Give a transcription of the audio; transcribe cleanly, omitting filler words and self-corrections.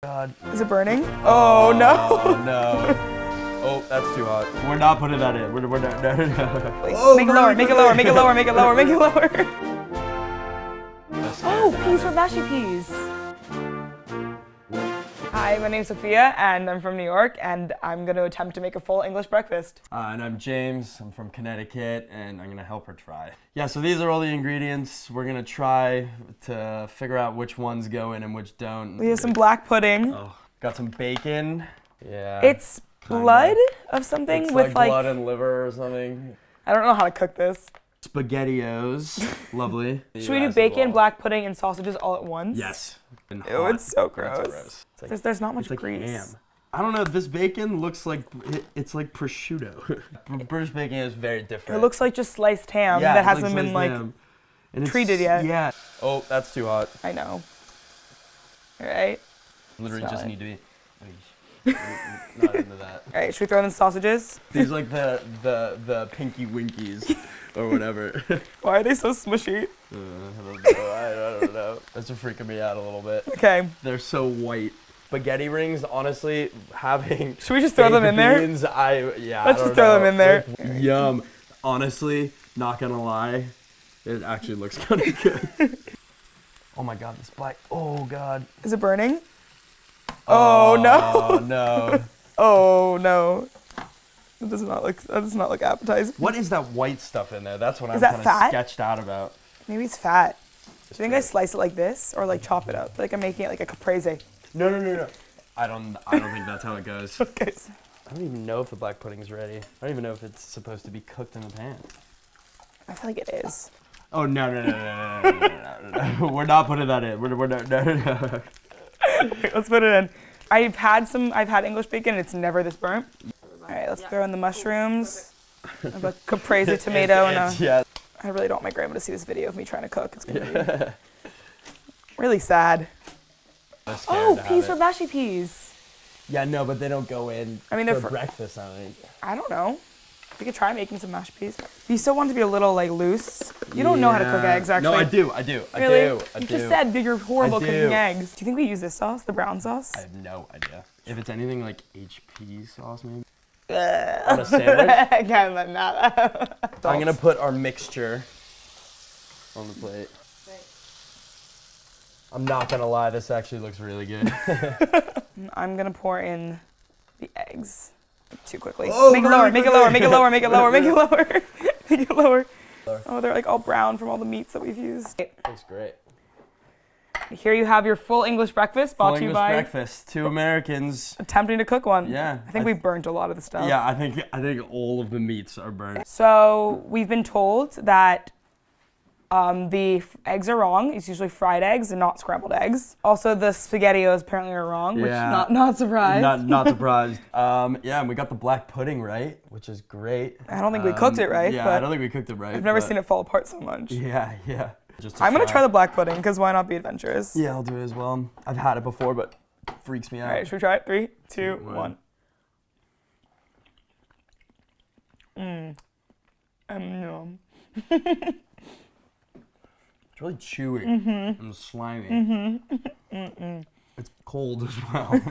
God. Is it burning? Oh no. Oh no. Oh, that's too hot. We're not putting that in. We're not. No. Make it lower, make it lower, make it lower, make it lower, make it lower. Oh, peas for mashy peas. Hi, my name's Sophia and I'm from New York and I'm going to attempt to make a full English breakfast. And I'm James, I'm from Connecticut and I'm gonna help her try. Yeah, so these are all the ingredients. We're gonna try to figure out which ones go in and which don't. We have some black pudding. Oh, got some bacon. Yeah. It's blood of something it's with like blood and liver or something. I don't know how to cook this. SpaghettiOs, lovely. Should we do bacon, black pudding, and sausages all at once? Yes. Ew, it's so gross. There's not much grease. Ham. I don't know, this bacon looks like, it's like prosciutto. British bacon is very different. It looks like just sliced ham that hasn't been like treated yet. Yeah. Oh, that's too hot. I know. All right. Literally just need to be not into that. All right, should we throw in the sausages? These like the pinky winkies or whatever. Why are they so smushy? I don't know. That's just freaking me out a little bit. Okay. They're so white. Spaghetti rings, honestly, having should we just throw them in beans, there? Yeah. Let's just throw them in there. Like, yum. Honestly, not gonna lie, it actually looks kind of good. Oh my god, this black. Oh god. Is it burning? Oh no. Oh no. Oh no. That does not look appetizing. What is that white stuff in there? That's what I'm kind of fat? sketched out about. Maybe it's fat. Do you think I slice it like this or like chop it up? Like I'm making it like a caprese. No. I don't think that's how it goes. Okay. I don't even know if the black pudding's ready. I don't even know if it's supposed to be cooked in the pan. I feel like it is. Oh no. We're not putting that in. We're not. No. Let's put it in. I've had English bacon and it's never this burnt. All right, let's throw in the mushrooms. I have a caprese tomato and I really don't want my grandma to see this video of me trying to cook. It's gonna be really sad. Oh, peas for mashy peas. Yeah, no, but they don't go in for breakfast, I think. I don't know. We could try making some mashed peas. You still want it to be a little like loose. You don't know how to cook eggs, actually. No, I do. Really? I You do. just said you're horrible cooking eggs. Do you think we use this sauce, the brown sauce? I have no idea. If it's anything like HP sauce, maybe. On a sandwich? I'm I'm gonna put our mixture on the plate. I'm not gonna lie, this actually looks really good. I'm gonna pour in the eggs too quickly. Oh, make it lower, make it lower, make it lower, make it lower, make it lower, make it lower. Oh, they're like all brown from all the meats that we've used. Looks great. Here you have your full English breakfast brought to you by breakfast. 2 Americans attempting to cook one. Yeah. I think we burnt a lot of the stuff. Yeah, I think all of the meats are burnt. So we've been told that the eggs are wrong. It's usually fried eggs and not scrambled eggs. Also, the SpaghettiOs apparently are wrong, which not surprised. Not surprised. Yeah, and we got the black pudding right, which is great. I don't think we cooked it right. Yeah, but I don't think we cooked it right. I've never seen it fall apart so much. Yeah. I'm gonna try the black pudding because why not be adventurous? Yeah, I'll do it as well. I've had it before, but it freaks me out. All right, should we try it? 3, 2, 1. Yum. It's really chewy and slimy. It's cold as well.